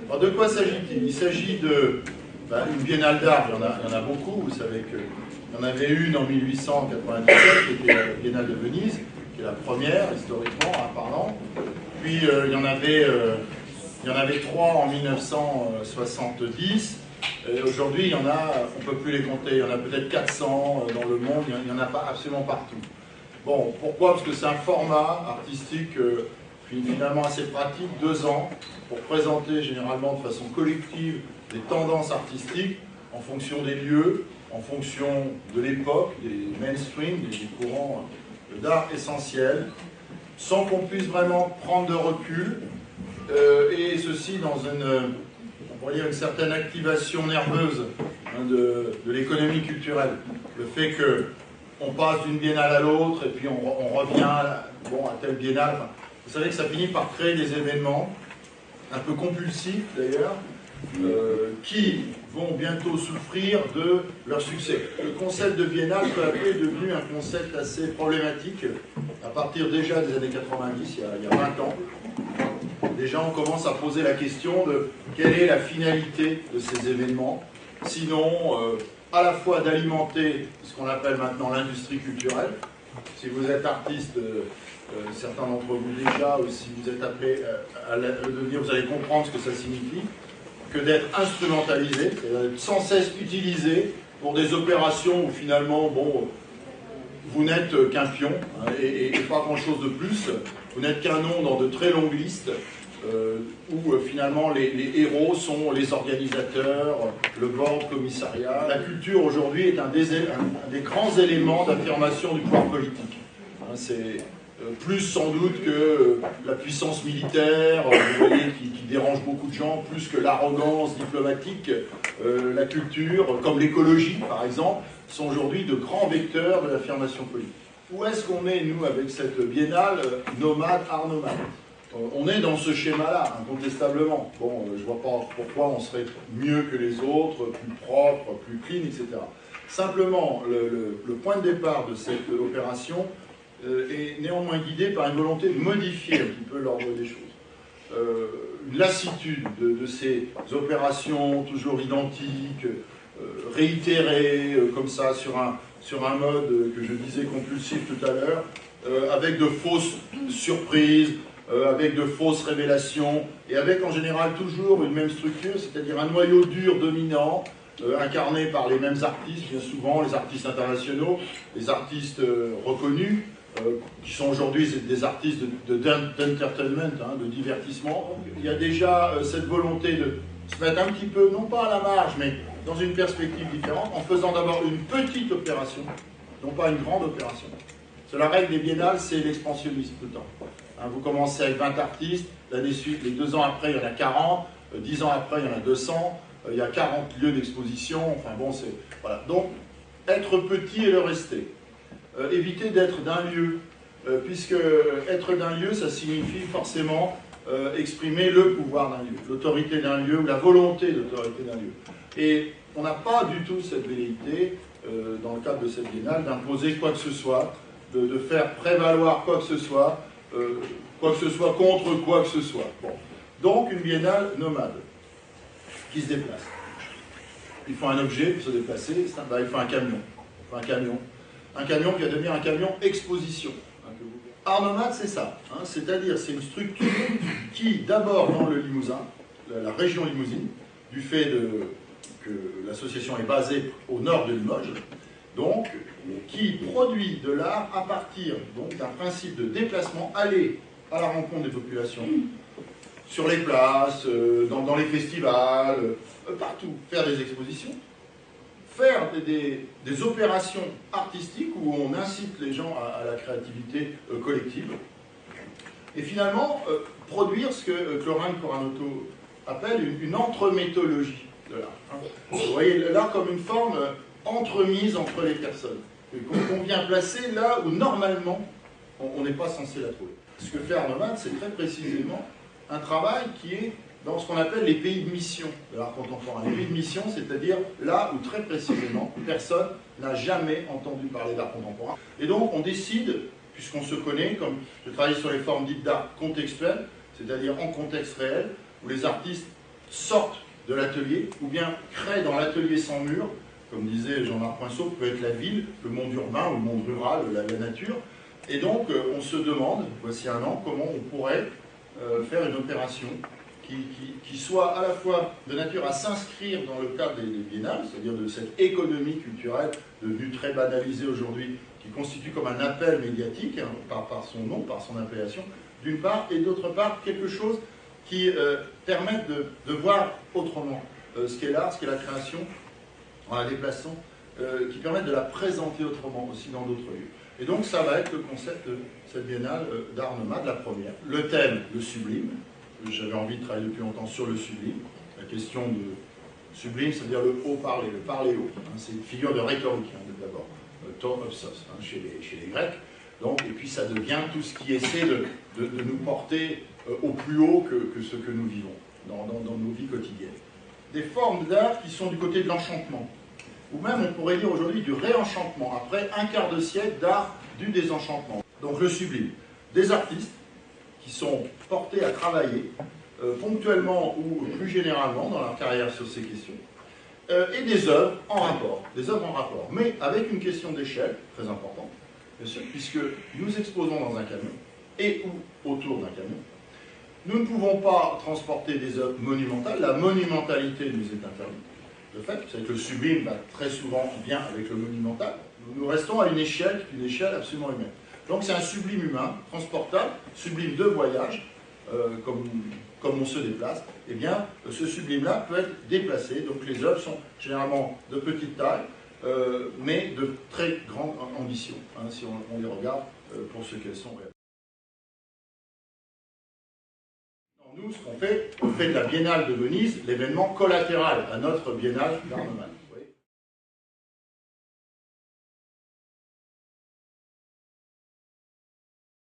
Alors de quoi s'agit-il? Il s'agit de une biennale d'art, il y en a beaucoup, vous savez qu'il y en avait une en 1897 qui était la Biennale de Venise, qui est la première historiquement parlant, puis il y en avait trois en 1970, aujourd'hui il y en a, on ne peut plus les compter, il y en a peut-être 400 dans le monde, il n'y en a pas absolument partout. Bon, pourquoi? Parce que c'est un format artistique finalement assez pratique, 2 ans, pour présenter généralement de façon collective des tendances artistiques en fonction des lieux, en fonction de l'époque, des mainstream, des courants d'art essentiels, sans qu'on puisse vraiment prendre de recul, et ceci dans on pourrait dire une certaine activation nerveuse de l'économie culturelle. Le fait qu'on passe d'une biennale à l'autre, et puis on revient à telle biennale. Enfin, vous savez que ça finit par créer des événements, un peu compulsifs d'ailleurs, qui vont bientôt souffrir de leur succès. Le concept de biennale peu à peu est devenu un concept assez problématique à partir déjà des années 90, il y a 20 ans. Déjà on commence à poser la question de quelle est la finalité de ces événements, sinon à la fois d'alimenter ce qu'on appelle maintenant l'industrie culturelle. Si vous êtes artiste, certains d'entre vous déjà, ou si vous êtes appelé à le devenir, vous allez comprendre ce que ça signifie, que d'être instrumentalisé, c'est-à-dire sans cesse utilisé pour des opérations où finalement, bon, vous n'êtes qu'un pion, hein, et pas grand-chose de plus, vous n'êtes qu'un nom dans de très longues listes, où finalement les héros sont les organisateurs, le board commissariat. La culture aujourd'hui est un des grands éléments d'affirmation du pouvoir politique. Hein, c'est plus sans doute que la puissance militaire, vous voyez, qui dérange beaucoup de gens, plus que l'arrogance diplomatique, la culture, comme l'écologie par exemple, sont aujourd'hui de grands vecteurs de l'affirmation politique. Où est-ce qu'on est, nous, avec cette biennale nomade, art nomade? On est dans ce schéma-là, incontestablement. Bon, je ne vois pas pourquoi on serait mieux que les autres, plus propre, plus clean, etc. Simplement, le point de départ de cette opération est néanmoins guidé par une volonté de modifier un petit peu l'ordre des choses. Une lassitude de ces opérations toujours identiques, réitérées comme ça sur un mode que je disais compulsif tout à l'heure, avec de fausses surprises, avec de fausses révélations, et avec en général toujours une même structure, c'est-à-dire un noyau dur dominant, incarné par les mêmes artistes, bien souvent les artistes internationaux, les artistes reconnus, qui sont aujourd'hui des artistes d'entertainment, de divertissement. Il y a déjà cette volonté de se mettre un petit peu, non pas à la marge, mais dans une perspective différente, en faisant d'abord une petite opération, non pas une grande opération. C'est la règle des biennales, c'est l'expansionnisme tout le temps. Vous commencez avec 20 artistes, l'année suivante, les 2 ans après, il y en a 40, 10 ans après, il y en a 200, il y a 40 lieux d'exposition, enfin bon, c'est... Voilà. Donc, être petit et le rester. Éviter d'être d'un lieu, puisque être d'un lieu, ça signifie forcément exprimer le pouvoir d'un lieu, l'autorité d'un lieu, ou la volonté d'autorité d'un lieu. Et on n'a pas du tout cette velléité, dans le cadre de cette biennale, d'imposer quoi que ce soit, de faire prévaloir quoi que ce soit contre quoi que ce soit. Bon. Donc une biennale nomade, qui se déplace. Il faut un objet pour se déplacer, il faut un camion. Un camion qui va devenir un camion exposition. Art nomade, c'est ça. Hein, c'est-à-dire, c'est une structure qui, d'abord dans le Limousin, la région Limousine, du fait que l'association est basée au nord de Limoges, donc, qui produit de l'art à partir d'un principe de déplacement, aller à la rencontre des populations, sur les places, dans les festivals, partout, faire des expositions, faire des opérations artistiques où on incite les gens à la créativité collective, et finalement produire ce que Clorin Coranotto appelle une entremétologie de l'art. Vous voyez l'art comme une forme entremise entre les personnes, qu'on vient placer là où normalement on n'est pas censé la trouver. Ce que fait Art Nomade, c'est très précisément un travail qui est dans ce qu'on appelle les pays de mission de l'art contemporain. Les pays de mission, c'est-à-dire là où très précisément personne n'a jamais entendu parler d'art contemporain. Et donc on décide, puisqu'on se connaît, comme je travaille sur les formes dites d'art contextuel, c'est-à-dire en contexte réel, où les artistes sortent de l'atelier, ou bien créent dans l'atelier sans mur, comme disait Jean-Marc Poinceau, peut être la ville, le monde urbain ou le monde rural, la nature. Et donc, on se demande, voici un an, comment on pourrait faire une opération qui soit à la fois de nature à s'inscrire dans le cadre des biennales, c'est-à-dire de cette économie culturelle devenue très banalisée aujourd'hui, qui constitue comme un appel médiatique, hein, par son nom, par son appellation, d'une part, et d'autre part, quelque chose qui permette de voir autrement ce qu'est l'art, ce qu'est la création, en la déplaçant, qui permettent de la présenter autrement aussi dans d'autres lieux. Et donc ça va être le concept de cette biennale d'art nomade, la première. Le thème, le sublime. J'avais envie de travailler depuis longtemps sur le sublime. La question de sublime, c'est-à-dire le haut parler, le parler haut. Hein, c'est une figure de rhétorique, hein, d'abord. Ton of sos, hein, chez les Grecs. Donc, et puis ça devient tout ce qui essaie de nous porter au plus haut que ce que nous vivons dans nos vies quotidiennes. Des formes d'art qui sont du côté de l'enchantement. Ou même, on pourrait dire aujourd'hui, du réenchantement, après un quart de siècle d'art du désenchantement. Donc le sublime. Des artistes qui sont portés à travailler, ponctuellement ou plus généralement dans leur carrière sur ces questions, et des œuvres en rapport, mais avec une question d'échelle, très importante, bien sûr, puisque nous exposons dans un camion, et ou autour d'un camion. Nous ne pouvons pas transporter des œuvres monumentales, la monumentalité nous est interdite. Le fait, c'est que le sublime va très souvent bien avec le monumental. Nous restons à une échelle absolument humaine. Donc c'est un sublime humain, transportable, sublime de voyage, comme on se déplace. Eh bien, ce sublime-là peut être déplacé. Donc les œuvres sont généralement de petite taille, mais de très grande ambition, hein, si on les regarde pour ce qu'elles sont réellement. Nous, ce qu'on fait, on fait de la Biennale de Venise l'événement collatéral à notre Biennale d'art nomade.